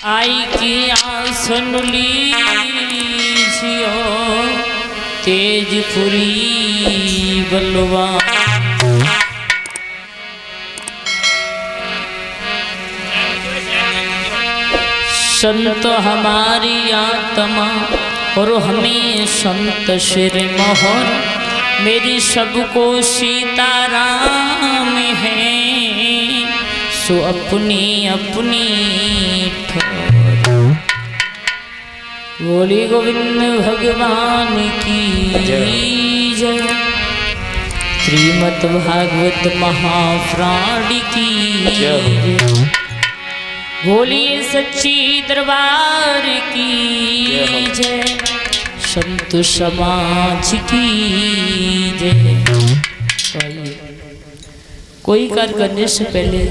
आई की आसन लीजियो तेजपुरी बलवान। संत हमारी आत्मा और हमें संत शिर मोहर, मेरी सबको सीताराम है सो अपनी अपनी ठोर। बोली गोविंद भगवान की जय। श्रीमद् भागवत महापुराण की जय। बोलिए सच्ची दरबार की जय। संत समाज की जय। कोई कार्य करने से पहले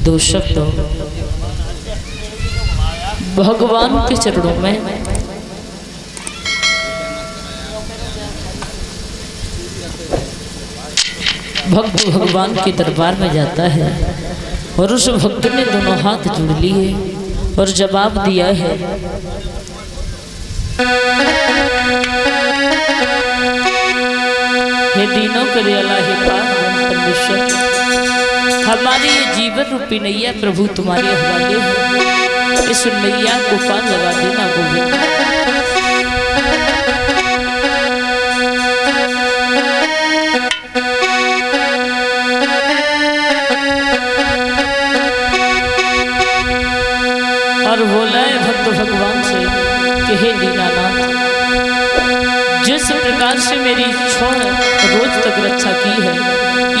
दो शब्द भगवान के चरणों में भक्त भगवान के दरबार में जाता है और उस भक्त ने दोनों हाथ जोड़ लिए और जवाब दिया है, हे दीनों के दयाला हे पार परमेश्वर, हमारी ये जीवन रूपी नैया प्रभु तुम्हारे हवाले है। इस नैया को पार लगा देना गोविंद। और बोला है भक्त भगवान से कि हे दीनानाथ, जिस प्रकार से मेरी 6 रोज तक रक्षा की है,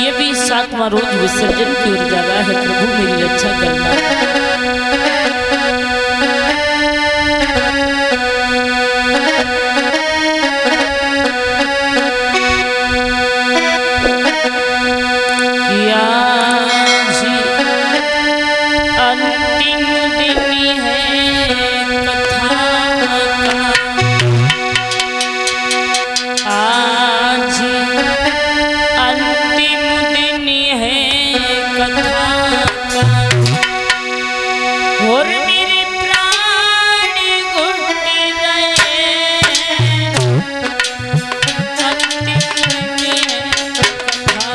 ये भी 7वां रोज विसर्जन की ओर जा रहा है। प्रभु मेरी रक्षा करना। अंतिम दिन है कथा का, आज अंतिम दिन है कथा का। और मेरे प्राण घुट रहे, अंतिम दिन है कथा।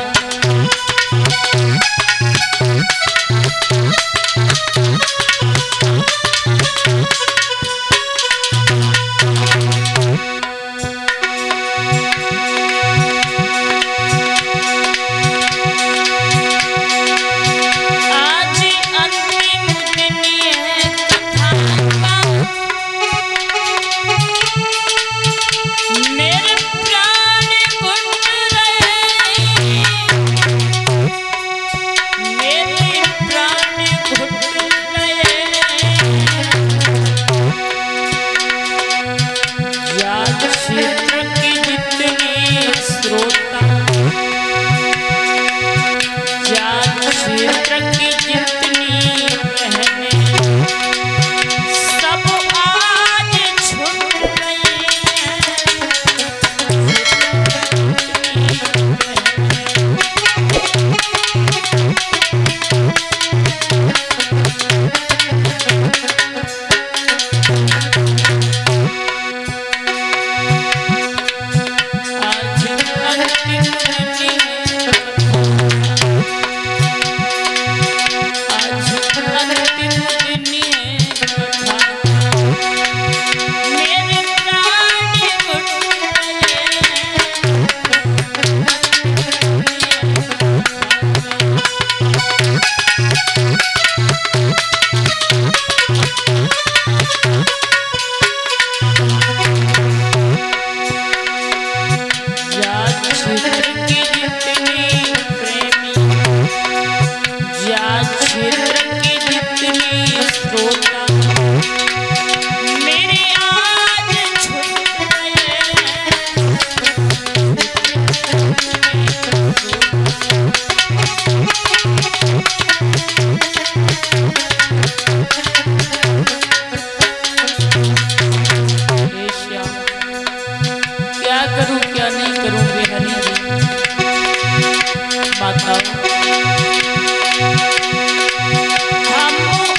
हम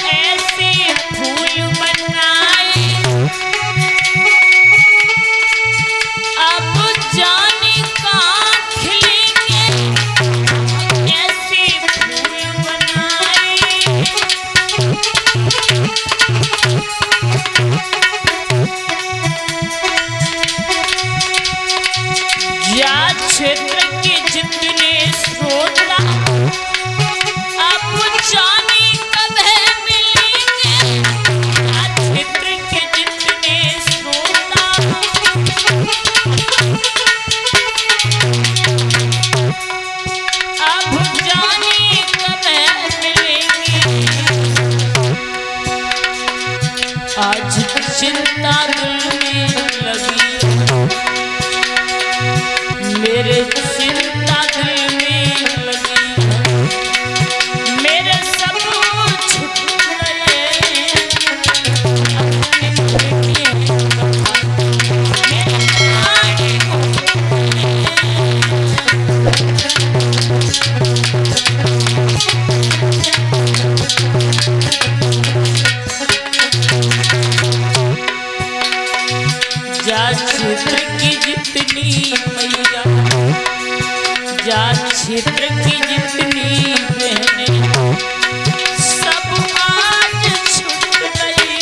ऐसे या क्षेत्र के जितने श्रोता अब जाने कब है मिलेंगे। या क्षेत्र के जितने श्रोता अब जाने कब है मिलेंगे। आज चिंता दिल में लगी, मेरे चिंता दिल में लगी, मेरे सब छूट गए। जा क्षेत्र की जितनी मैया, जा क्षेत्र की जितनी बहनें सब आज छूट गई।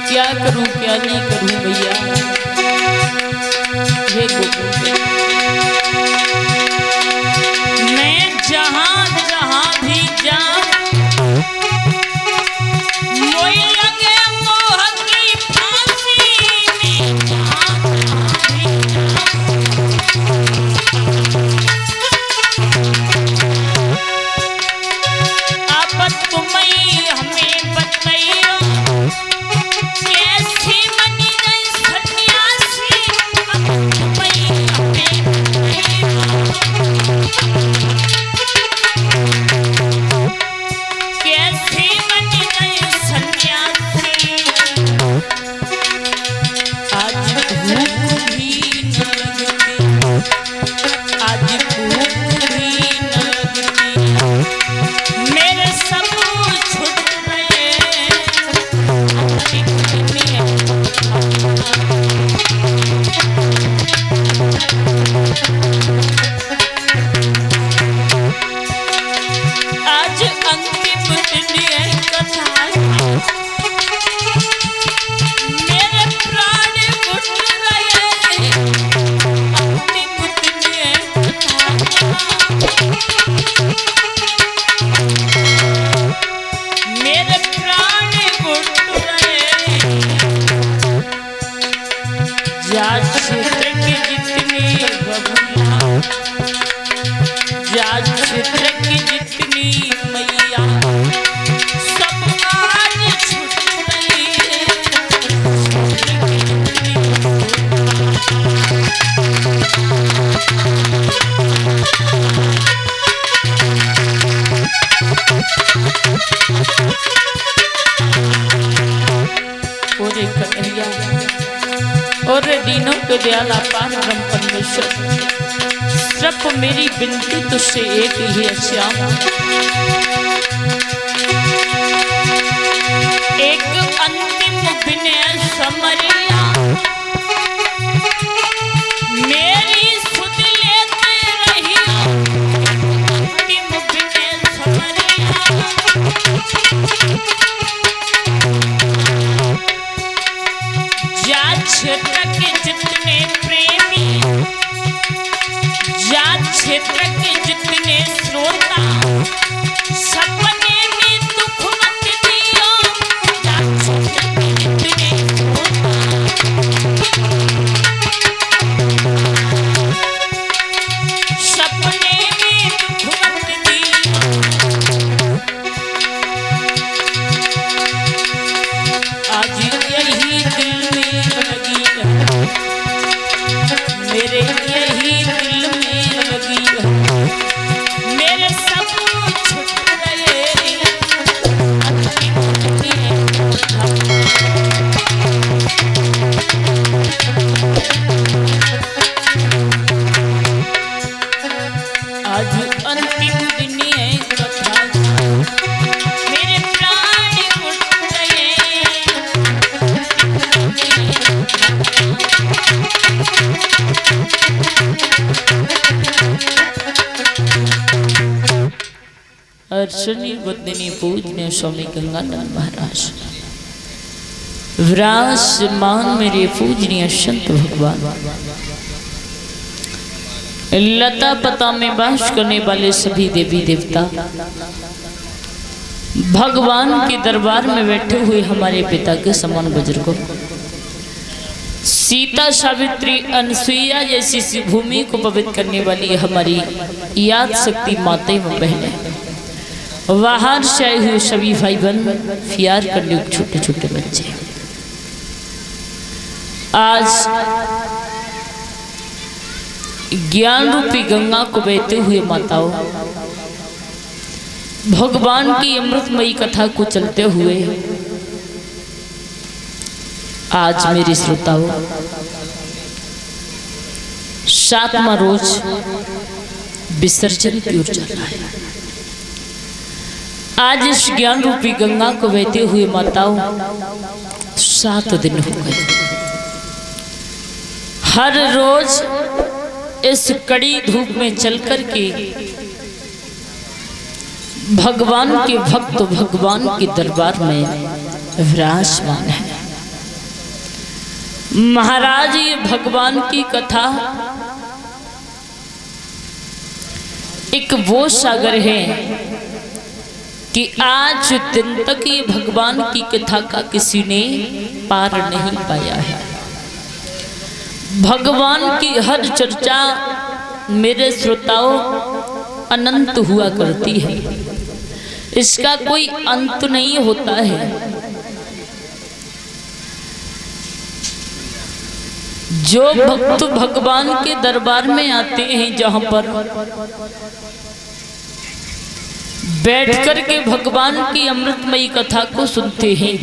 क्या करूं क्या नहीं करूं भैया, हे गोकुल मैं जहां जहां भी जाऊं मोई लगे मोह की फांसी में। जहां भी अब तुम्हें हमें बताइयो कैसी बनी गई सन्यासी। अब तुम्हें हमें कैसी बनी गई सन्यासी। आज भूख भी न लगती, आज भूख भी न लगती, मेरे सब छूट गए। आज अंतिम दिन है कथा, मेरे प्राण उठ गए। अंतिम दिन है कथा, मेरे प्राण उठ गए। जा क्षेत्र के जितनी बबुला, जा क्षेत्र की जितनी मैया सब आज छूट गई। ओरे कन्हैया, ओरे दीनों के दयाल अपार ब्रह्म परमेश्वर, सिर्फ मेरी विनती तुझसे एक ही है श्याम, एक अंतिम विनय समरिया मेरी सुध लेते रहियो। अंतिम विनय समरिया जा क्षेत्र के जितने प्रेमी, जा क्षेत्र के जितने श्रोता सपने में दुख मत दियो। जा क्षेत्र के जितने श्रोता अंतिम दिन है कथा मेरे प्राण उठ गए। अर्चनी बदनी पूजने स्वामी गंगाधर महाराज विराजमान मेरे पूजनीय संत भगवान लता पता में वास करने वाले सभी देवी देवता भगवान के दरबार में बैठे हुए हमारे पिता के समान बुजुर्गों, सीता सावित्री अनसुईया जैसी भूमि को पवित्र करने वाली हमारी याद शक्ति माताएं व बहनें, बाहर से आए हुए सभी भाई बहन, प्यार करने छोटे छोटे बच्चे, आज ज्ञान रूपी गंगा को बहते हुए माताओं, भगवान की अमृतमयी कथा को चलते हुए आज मेरे श्रोताओं 7वां रोज विसर्जन की ओर चल रहा है। आज इस ज्ञान रूपी गंगा को बहते हुए माताओं 7 दिन हो गए। हर रोज इस कड़ी धूप में चल कर के भगवान के भक्त भगवान के दरबार में विराजमान है। महाराज ये भगवान की कथा एक वो सागर है कि आज दिन तक ये भगवान की कथा का किसी ने पार नहीं पाया है। भगवान की हर चर्चा मेरे श्रोताओं अनंत हुआ करती है, इसका कोई अंत नहीं होता है। जो भक्त भगवान के दरबार में आते हैं, जहां पर बैठ कर के भगवान की अमृतमयी कथा को सुनते हैं,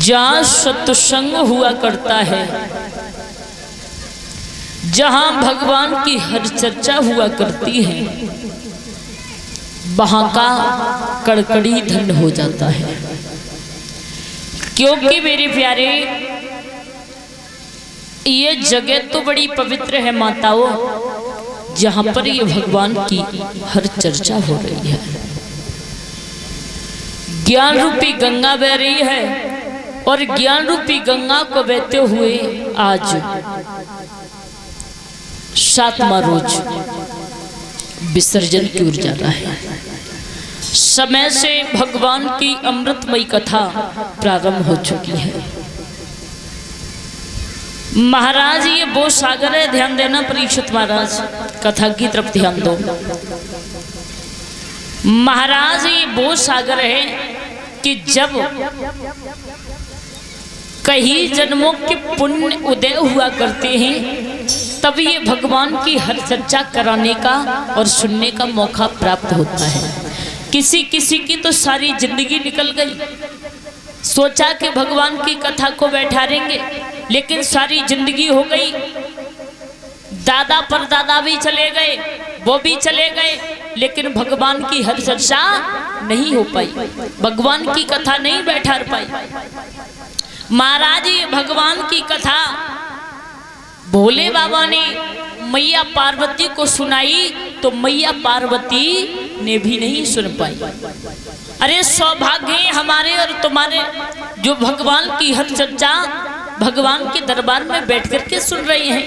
जहां सत्संग हुआ करता है, जहां भगवान की हर चर्चा हुआ करती है, वहां का कड़कड़ी धन हो जाता है। क्योंकि मेरे प्यारे ये जगह तो बड़ी पवित्र है माताओं, जहां पर ये भगवान की हर चर्चा हो रही है। ज्ञान रूपी गंगा बह रही है और ज्ञान रूपी गंगा को बहते हुए आज 7वां रोज विसर्जन की ओर जा रहा है। समय से भगवान की अमृतमयी कथा प्रारंभ हो चुकी है। महाराज ये वो सागर है, ध्यान देना परीक्षित महाराज, कथा की तरफ ध्यान दो। महाराज ये वो सागर है कि जब कई जन्मों के पुण्य उदय हुआ करते हैं, तब ये भगवान की हर चर्चा कराने का और सुनने का मौका प्राप्त होता है। किसी किसी की तो सारी जिंदगी निकल गई, सोचा कि भगवान की कथा को बैठारेंगे, लेकिन सारी जिंदगी हो गई। दादा परदादा भी चले गए, वो भी चले गए, लेकिन भगवान की हर चर्चा नहीं हो पाई, भगवान की कथा नहीं बैठा पाई। महाराज ये भगवान की कथा भोले बाबा ने मैया पार्वती को सुनाई, तो मैया पार्वती ने भी नहीं सुन पाई। अरे सौभाग्य है हमारे और तुम्हारे जो भगवान की हर चर्चा भगवान के दरबार में बैठ करके सुन रहे हैं।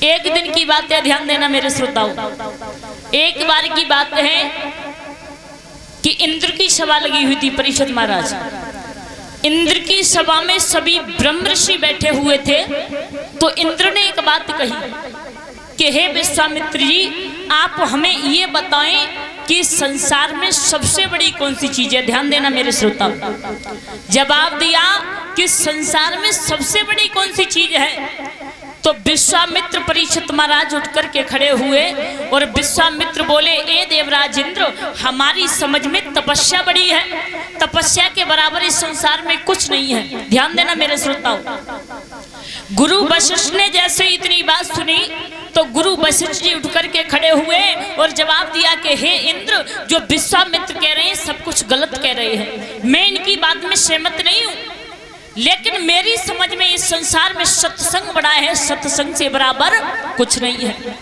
एक दिन की बात है, ध्यान देना मेरे श्रोताओं। एक बार की बात है कि इंद्र की सभा लगी हुई थी। परीक्षित महाराज, इंद्र की सभा में सभी ब्रह्म ऋषि बैठे हुए थे। तो इंद्र ने एक बात कही कि हे विश्वामित्र जी, आप हमें ये बताएं कि संसार में सबसे बड़ी कौन सी चीज है। ध्यान देना मेरे श्रोता, जवाब दिया कि संसार में सबसे बड़ी कौन सी चीज है। तो विश्वामित्र परीक्षित महाराज उठ करके खड़े हुए और विश्वामित्र बोले, ए देवराज इंद्र, हमारी समझ में तपस्या बड़ी है, तपस्या के बराबर इस संसार में कुछ नहीं है। ध्यान देना मेरे श्रोताओं, गुरु वशिष्ठ ने जैसे इतनी बात सुनी तो गुरु वशिष्ठ जी उठ करके खड़े हुए और जवाब दिया कि हे इंद्र, जो विश्वामित्र कह रहे हैं सब कुछ गलत कह रहे हैं। मैं इनकी बात में सहमत नहीं हूं, लेकिन मेरी समझ में इस संसार में सत्संग बड़ा है, सत्संग से बराबर कुछ नहीं है।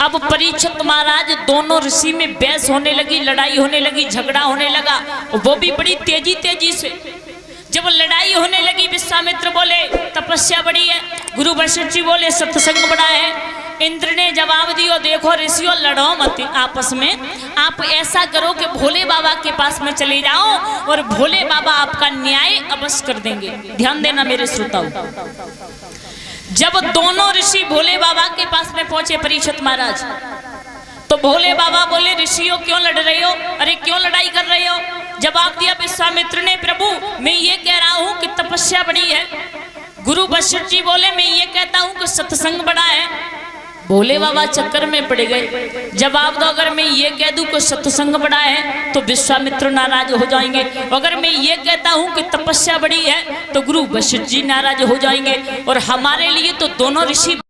अब परीक्षित महाराज, दोनों ऋषि में बहस होने लगी, लड़ाई होने लगी, झगड़ा होने लगा, वो भी बड़ी तेजी से। जब लड़ाई होने लगी, विश्वामित्र बोले तपस्या बड़ी है, गुरु वशिष्ठ जी बोले सत्संग बड़ा है। इंद्र ने जवाब दिया, देखो ऋषियों, लड़ो मत आपस में, आप ऐसा करो कि भोले बाबा के पास में चले जाओ और भोले बाबा आपका न्याय अवश्य कर देंगे। ध्यान देना मेरे श्रोताओं, जब दोनों ऋषि भोले बाबा के पास में पहुंचे परीक्षित महाराज, तो भोले बाबा बोले ऋषियों क्यों लड़ रहे हो, अरे क्यों लड़ाई कर रहे हो। जवाब दिया विश्वामित्र ने, प्रभु मैं ये कह रहा हूं कि तपस्या बड़ी है। गुरु वशिष्ठ जी बोले मैं ये कहता हूं कि सत्संग बड़ा है। भोले बाबा चक्कर में पड़ गए। जवाब दो, अगर मैं ये कह दूं कि सत्संग बड़ा है तो विश्वामित्र नाराज हो जाएंगे, अगर मैं ये कहता हूं कि तपस्या बड़ी है तो गुरु वशिष्ठ जी नाराज हो जाएंगे, और हमारे लिए तो दोनों ऋषि